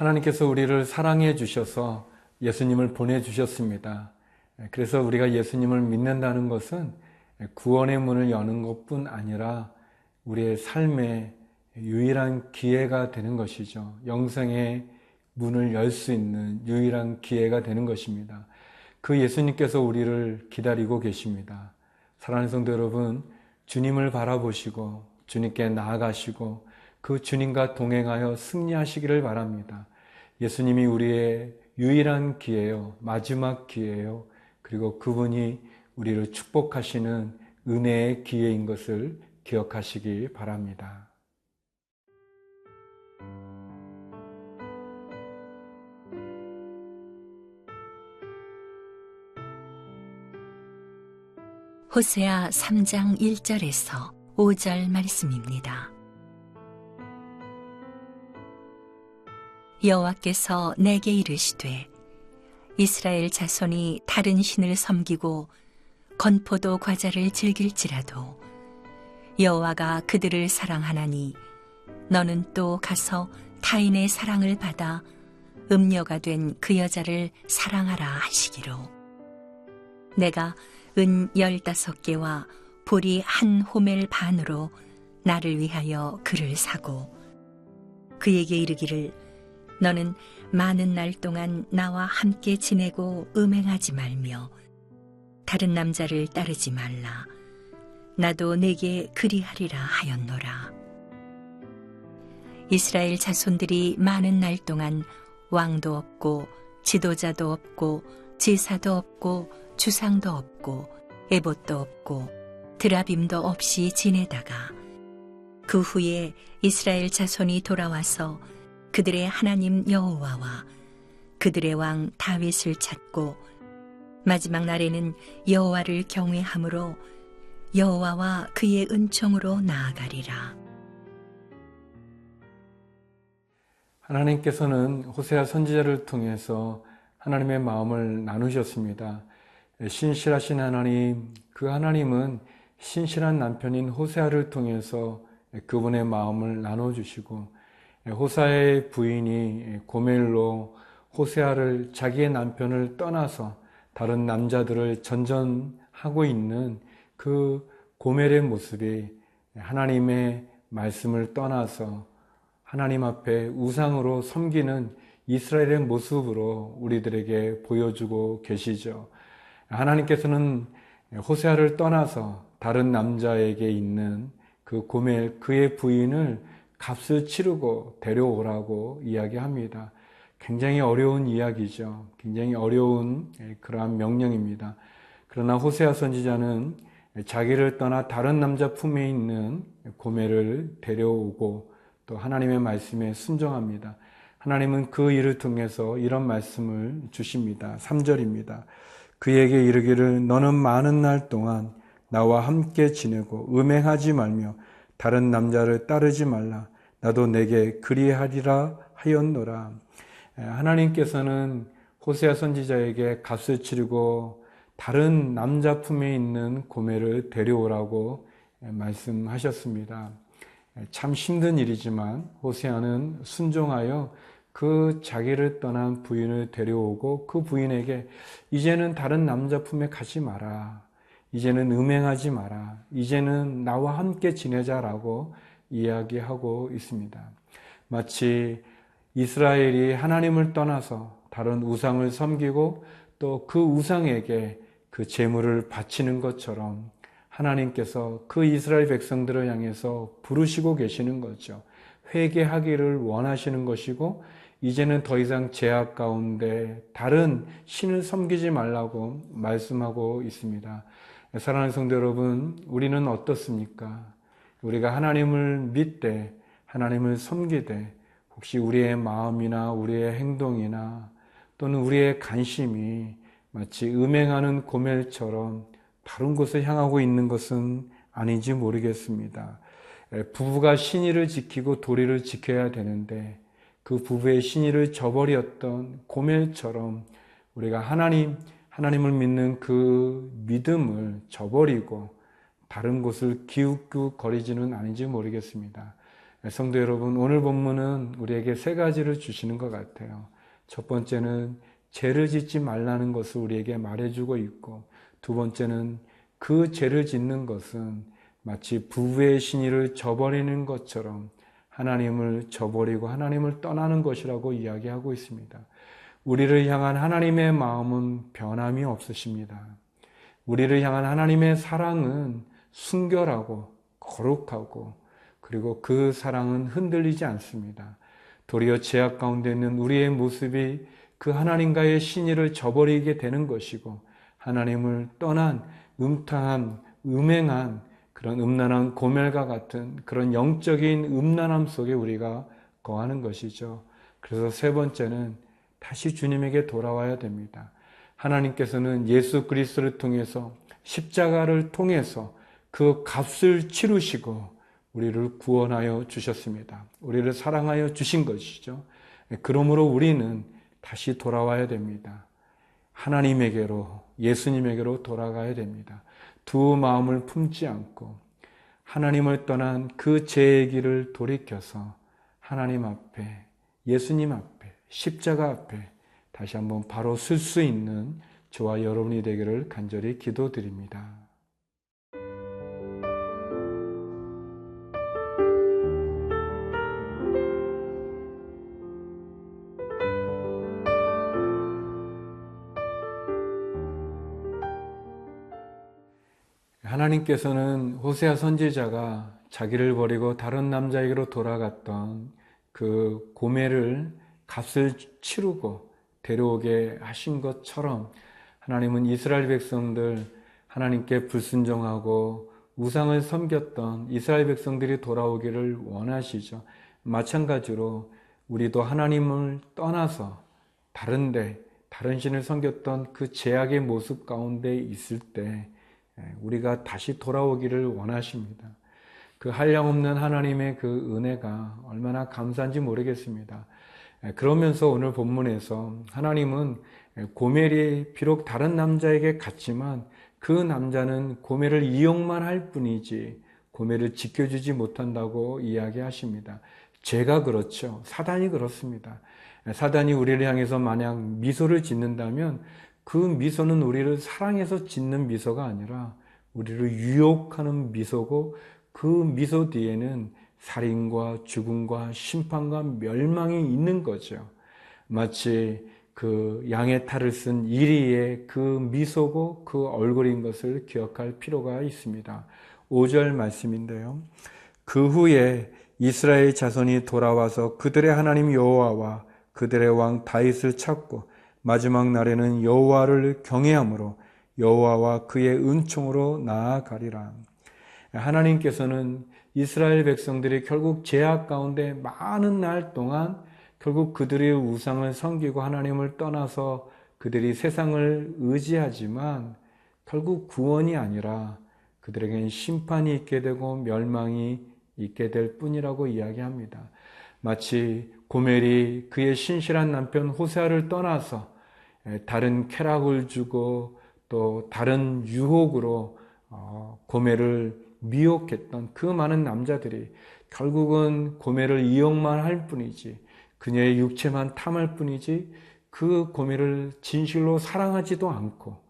하나님께서 우리를 사랑해 주셔서 예수님을 보내주셨습니다. 그래서 우리가 예수님을 믿는다는 것은 구원의 문을 여는 것뿐 아니라 우리의 삶의 유일한 기회가 되는 것이죠. 영생의 문을 열 수 있는 유일한 기회가 되는 것입니다. 그 예수님께서 우리를 기다리고 계십니다. 사랑하는 성도 여러분, 주님을 바라보시고 주님께 나아가시고 그 주님과 동행하여 승리하시기를 바랍니다. 예수님이 우리의 유일한 기회요, 마지막 기회요, 그리고 그분이 우리를 축복하시는 은혜의 기회인 것을 기억하시기 바랍니다. 호세아 3장 1절에서 5절 말씀입니다. 여호와께서 내게 이르시되 이스라엘 자손이 다른 신을 섬기고 건포도 과자를 즐길지라도 여호와가 그들을 사랑하나니 너는 또 가서 타인의 사랑을 받아 음녀가 된 그 여자를 사랑하라 하시기로 내가 은 15개와 보리 한 호멜 반으로 나를 위하여 그를 사고 그에게 이르기를 너는 많은 날 동안 나와 함께 지내고 음행하지 말며 다른 남자를 따르지 말라. 나도 내게 그리하리라 하였노라. 이스라엘 자손들이 많은 날 동안 왕도 없고 지도자도 없고 제사도 없고 주상도 없고 에봇도 없고 드라빔도 없이 지내다가 그 후에 이스라엘 자손이 돌아와서 그들의 하나님 여호와와 그들의 왕 다윗을 찾고 마지막 날에는 여호와를 경외함으로 여호와와 그의 은총으로 나아가리라. 하나님께서는 호세아 선지자를 통해서 하나님의 마음을 나누셨습니다. 신실하신 하나님, 그 하나님은 신실한 남편인 호세아를 통해서 그분의 마음을 나눠주시고 호세아의 부인이 고멜로 호세아를 자기의 남편을 떠나서 다른 남자들을 전전하고 있는 그 고멜의 모습이 하나님의 말씀을 떠나서 하나님 앞에 우상으로 섬기는 이스라엘의 모습으로 우리들에게 보여주고 계시죠. 하나님께서는 호세아를 떠나서 다른 남자에게 있는 그 고멜, 그의 부인을 값을 치르고 데려오라고 이야기합니다. 굉장히 어려운 이야기죠. 굉장히 어려운 그러한 명령입니다. 그러나 호세아 선지자는 자기를 떠나 다른 남자 품에 있는 고멜을 데려오고 또 하나님의 말씀에 순종합니다. 하나님은 그 일을 통해서 이런 말씀을 주십니다. 3절입니다. 그에게 이르기를 너는 많은 날 동안 나와 함께 지내고 음행하지 말며 다른 남자를 따르지 말라. 나도 내게 그리하리라 하였노라. 하나님께서는 호세아 선지자에게 값을 치르고 다른 남자 품에 있는 고멜을 데려오라고 말씀하셨습니다. 참 힘든 일이지만 호세아는 순종하여 그 자기를 떠난 부인을 데려오고 그 부인에게 이제는 다른 남자 품에 가지 마라. 이제는 음행하지 마라. 이제는 나와 함께 지내자라고 이야기하고 있습니다. 마치 이스라엘이 하나님을 떠나서 다른 우상을 섬기고 또 그 우상에게 그 제물을 바치는 것처럼 하나님께서 그 이스라엘 백성들을 향해서 부르시고 계시는 거죠. 회개하기를 원하시는 것이고 이제는 더 이상 죄악 가운데 다른 신을 섬기지 말라고 말씀하고 있습니다. 사랑하는 성도 여러분, 우리는 어떻습니까? 우리가 하나님을 믿되 하나님을 섬기되 혹시 우리의 마음이나 우리의 행동이나 또는 우리의 관심이 마치 음행하는 고멜처럼 다른 곳을 향하고 있는 것은 아닌지 모르겠습니다. 부부가 신의를 지키고 도리를 지켜야 되는데 그 부부의 신의를 저버렸던 고멜처럼 우리가 하나님을 믿는 그 믿음을 저버리고 다른 곳을 기웃기웃거리지는 않은지 모르겠습니다. 성도 여러분, 오늘 본문은 우리에게 세 가지를 주시는 것 같아요. 첫 번째는 죄를 짓지 말라는 것을 우리에게 말해주고 있고, 두 번째는 그 죄를 짓는 것은 마치 부부의 신의를 저버리는 것처럼 하나님을 저버리고 하나님을 떠나는 것이라고 이야기하고 있습니다. 우리를 향한 하나님의 마음은 변함이 없으십니다. 우리를 향한 하나님의 사랑은 순결하고 거룩하고, 그리고 그 사랑은 흔들리지 않습니다. 도리어 죄악 가운데 있는 우리의 모습이 그 하나님과의 신의를 저버리게 되는 것이고, 하나님을 떠난 음탕한, 음행한 그런 음란한 고멜과 같은 그런 영적인 음란함 속에 우리가 거하는 것이죠. 그래서 세 번째는 다시 주님에게 돌아와야 됩니다. 하나님께서는 예수 그리스도를 통해서, 십자가를 통해서 그 값을 치르시고 우리를 구원하여 주셨습니다. 우리를 사랑하여 주신 것이죠. 그러므로 우리는 다시 돌아와야 됩니다. 하나님에게로, 예수님에게로 돌아가야 됩니다. 두 마음을 품지 않고 하나님을 떠난 그 죄의 길을 돌이켜서 하나님 앞에, 예수님 앞에, 십자가 앞에 다시 한번 바로 설 수 있는 저와 여러분이 되기를 간절히 기도드립니다. 하나님께서는 호세아 선지자가 자기를 버리고 다른 남자에게로 돌아갔던 그 고멜을 값을 치르고 데려오게 하신 것처럼, 하나님은 이스라엘 백성들, 하나님께 불순종하고 우상을 섬겼던 이스라엘 백성들이 돌아오기를 원하시죠. 마찬가지로 우리도 하나님을 떠나서 다른 신을 섬겼던 그 죄악의 모습 가운데 있을 때 우리가 다시 돌아오기를 원하십니다. 그 한량없는 하나님의 그 은혜가 얼마나 감사한지 모르겠습니다. 그러면서 오늘 본문에서 하나님은 고멜이 비록 다른 남자에게 갔지만 그 남자는 고멜을 이용만 할 뿐이지 고멜을 지켜주지 못한다고 이야기하십니다. 죄가 그렇죠. 사단이 그렇습니다. 사단이 우리를 향해서 만약 미소를 짓는다면 그 미소는 우리를 사랑해서 짓는 미소가 아니라 우리를 유혹하는 미소고, 그 미소 뒤에는 살인과 죽음과 심판과 멸망이 있는 거죠. 마치 그 양의 탈을 쓴 이리의 그 미소고 그 얼굴인 것을 기억할 필요가 있습니다. 5절 말씀인데요. 그 후에 이스라엘 자손이 돌아와서 그들의 하나님 여호와와 그들의 왕 다윗을 찾고 마지막 날에는 여호와를 경외함으로 여호와와 그의 은총으로 나아가리라. 하나님께서는 이스라엘 백성들이 결국 죄악 가운데 많은 날 동안 결국 그들의 우상을 섬기고 하나님을 떠나서 그들이 세상을 의지하지만 결국 구원이 아니라 그들에겐 심판이 있게 되고 멸망이 있게 될 뿐이라고 이야기합니다. 마치 고멜이 그의 신실한 남편 호세아를 떠나서 다른 쾌락을 주고 또 다른 유혹으로 고멜을 미혹했던 그 많은 남자들이 결국은 고멜을 이용만 할 뿐이지, 그녀의 육체만 탐할 뿐이지 그 고멜을 진실로 사랑하지도 않고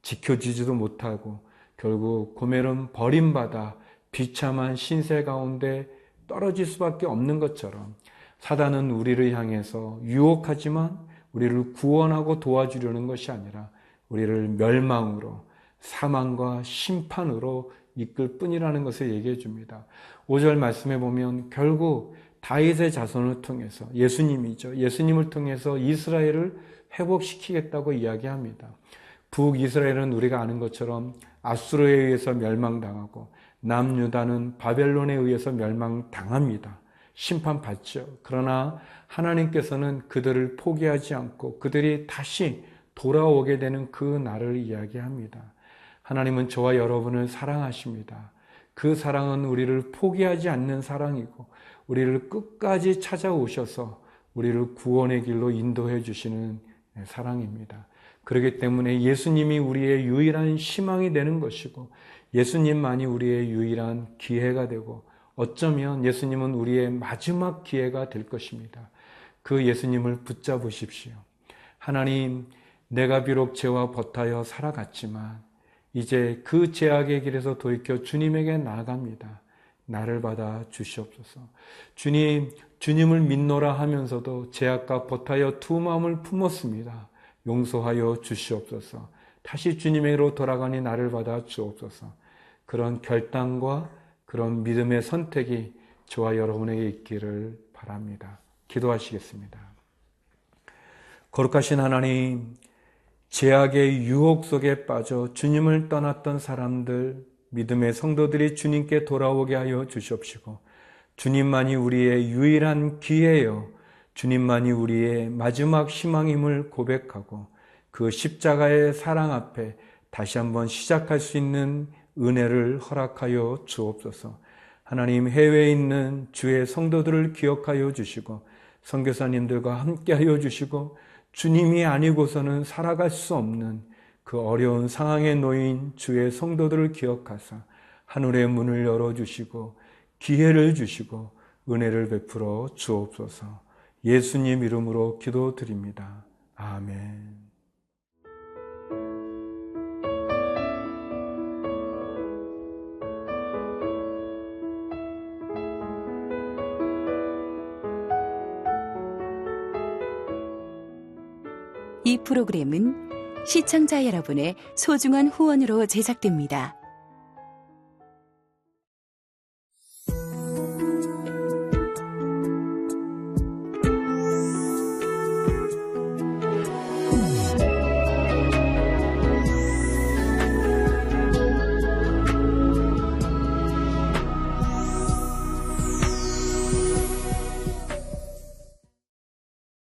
지켜주지도 못하고 결국 고멜은 버림받아 비참한 신세 가운데 떨어질 수밖에 없는 것처럼, 사단은 우리를 향해서 유혹하지만 우리를 구원하고 도와주려는 것이 아니라 우리를 멸망으로, 사망과 심판으로 이끌 뿐이라는 것을 얘기해 줍니다. 5절 말씀해 보면 결국 다윗의 자손을 통해서, 예수님이죠. 예수님을 통해서 이스라엘을 회복시키겠다고 이야기합니다. 북이스라엘은 우리가 아는 것처럼 아수르에 의해서 멸망당하고 남유다는 바벨론에 의해서 멸망당합니다. 심판받죠. 그러나 하나님께서는 그들을 포기하지 않고 그들이 다시 돌아오게 되는 그 날을 이야기합니다. 하나님은 저와 여러분을 사랑하십니다. 그 사랑은 우리를 포기하지 않는 사랑이고 우리를 끝까지 찾아오셔서 우리를 구원의 길로 인도해 주시는 사랑입니다. 그렇기 때문에 예수님이 우리의 유일한 희망이 되는 것이고 예수님만이 우리의 유일한 기회가 되고 어쩌면 예수님은 우리의 마지막 기회가 될 것입니다. 그 예수님을 붙잡으십시오. 하나님, 내가 비록 죄와 버타여 살아갔지만 이제 그 죄악의 길에서 돌이켜 주님에게 나아갑니다. 나를 받아 주시옵소서. 주님, 주님을 믿노라 하면서도 죄악과 버타여 두 마음을 품었습니다. 용서하여 주시옵소서. 다시 주님에게로 돌아가니 나를 받아 주옵소서. 그런 결단과 그런 믿음의 선택이 저와 여러분에게 있기를 바랍니다. 기도하시겠습니다. 거룩하신 하나님, 죄악의 유혹 속에 빠져 주님을 떠났던 사람들, 믿음의 성도들이 주님께 돌아오게 하여 주시옵시고, 주님만이 우리의 유일한 기회요, 주님만이 우리의 마지막 희망임을 고백하고 그 십자가의 사랑 앞에 다시 한번 시작할 수 있는 은혜를 허락하여 주옵소서. 하나님, 해외에 있는 주의 성도들을 기억하여 주시고 선교사님들과 함께하여 주시고 주님이 아니고서는 살아갈 수 없는 그 어려운 상황에 놓인 주의 성도들을 기억하사 하늘의 문을 열어주시고 기회를 주시고 은혜를 베풀어 주옵소서. 예수님 이름으로 기도드립니다. 아멘. 이 프로그램은 시청자 여러분의 소중한 후원으로 제작됩니다.